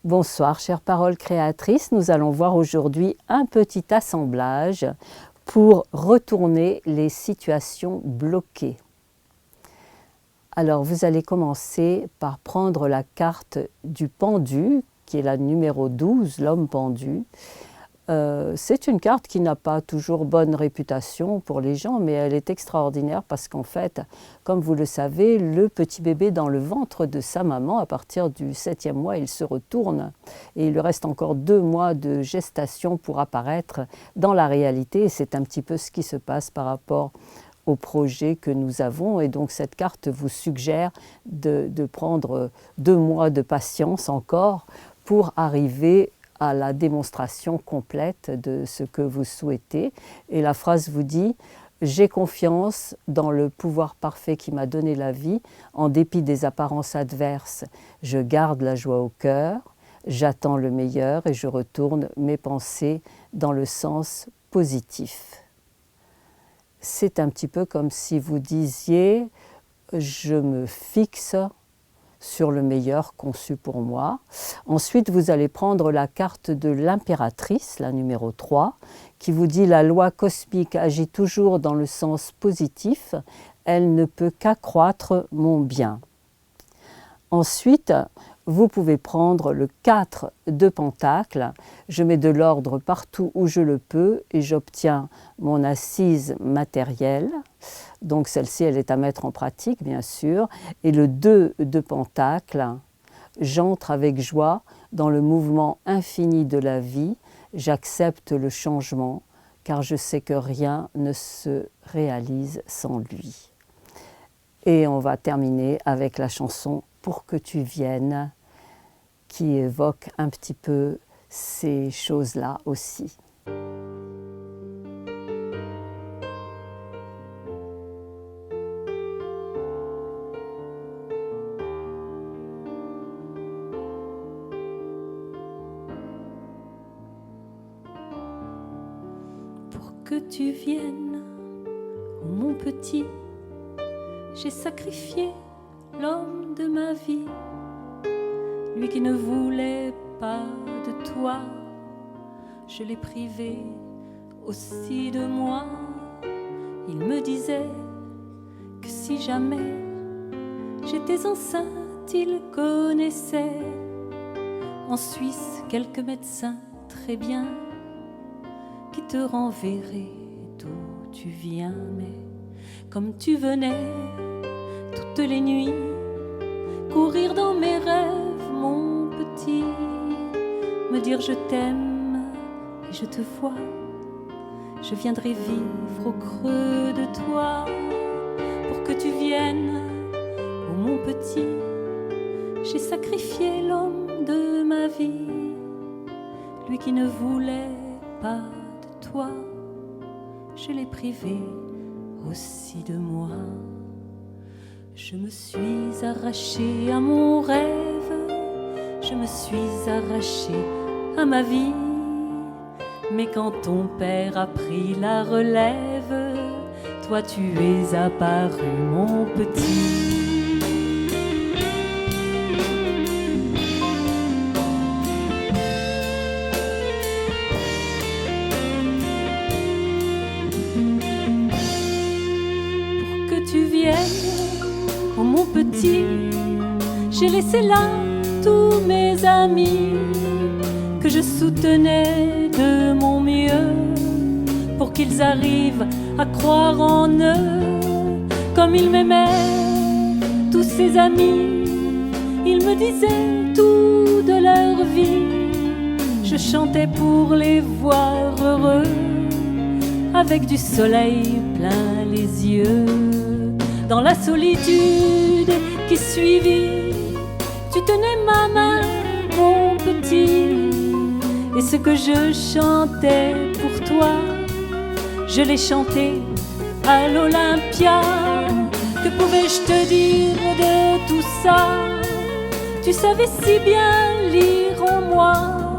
Bonsoir, chères paroles créatrices. Nous allons voir aujourd'hui un petit assemblage pour retourner les situations bloquées. Alors, vous allez commencer par prendre la carte du pendu, qui est la numéro 12, l'homme pendu. C'est une carte qui n'a pas toujours bonne réputation pour les gens, mais elle est extraordinaire parce qu'en fait, comme vous le savez, le petit bébé dans le ventre de sa maman, à partir du 7e mois, il se retourne et il lui reste encore 2 mois de gestation pour apparaître dans la réalité. Et c'est un petit peu ce qui se passe par rapport au projet que nous avons. Et donc cette carte vous suggère de prendre 2 mois de patience encore pour arriver à la démonstration complète de ce que vous souhaitez. Et la phrase vous dit « J'ai confiance dans le pouvoir parfait qui m'a donné la vie, en dépit des apparences adverses. Je garde la joie au cœur, j'attends le meilleur et je retourne mes pensées dans le sens positif. » C'est un petit peu comme si vous disiez « Je me fixe sur le meilleur conçu pour moi ». Ensuite, vous allez prendre la carte de l'impératrice, la numéro 3, qui vous dit « La loi cosmique agit toujours dans le sens positif, elle ne peut qu'accroître mon bien ». Ensuite, vous pouvez prendre le 4 de Pentacles. Je mets de l'ordre partout où je le peux et j'obtiens mon assise matérielle. Donc celle-ci, elle est à mettre en pratique, bien sûr. Et le 2 de Pentacles, j'entre avec joie dans le mouvement infini de la vie. J'accepte le changement, car je sais que rien ne se réalise sans lui. Et on va terminer avec la chanson « Pour que tu viennes », qui évoque un petit peu ces choses-là aussi. Pour que tu viennes, oh mon petit, j'ai sacrifié l'homme de ma vie, lui qui ne voulait pas de toi, je l'ai privé aussi de moi. Il me disait que si jamais j'étais enceinte, il connaissait en Suisse quelques médecins très bien qui te renverraient d'où tu viens. Mais comme tu venais toutes les nuits courir dans mes rêves, mon petit, me dire je t'aime et je te vois, je viendrai vivre au creux de toi. Pour que tu viennes, oh mon petit, j'ai sacrifié l'homme de ma vie, lui qui ne voulait pas de toi, je l'ai privé aussi de moi. Je me suis arrachée à mon rêve, je me suis arrachée à ma vie. Mais quand ton père a pris la relève, toi tu es apparu, mon petit. Pour que tu viennes, oh mon petit, j'ai laissé là tous mes amis que je soutenais de mon mieux pour qu'ils arrivent à croire en eux comme ils m'aimaient. Tous ces amis, ils me disaient tout de leur vie. Je chantais pour les voir heureux, avec du soleil plein les yeux. Dans la solitude qui suivit, tu tenais ma main, mon petit, et ce que je chantais pour toi, je l'ai chanté à l'Olympia. Que pouvais-je te dire de tout ça? Tu savais si bien lire en moi,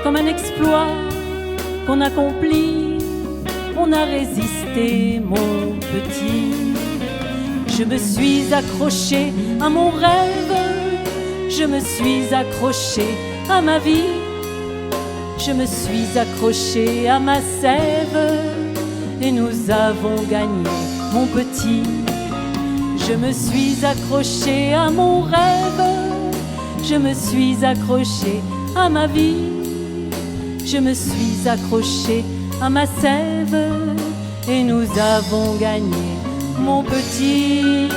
comme un exploit qu'on accomplit. On a résisté, mon petit. Je me suis accrochée à mon rêve, je me suis accrochée à ma vie. Je me suis accrochée à ma sève et nous avons gagné, mon petit. Je me suis accrochée à mon rêve, je me suis accrochée à ma vie. Je me suis accrochée à ma sève et nous avons gagné, mon petit.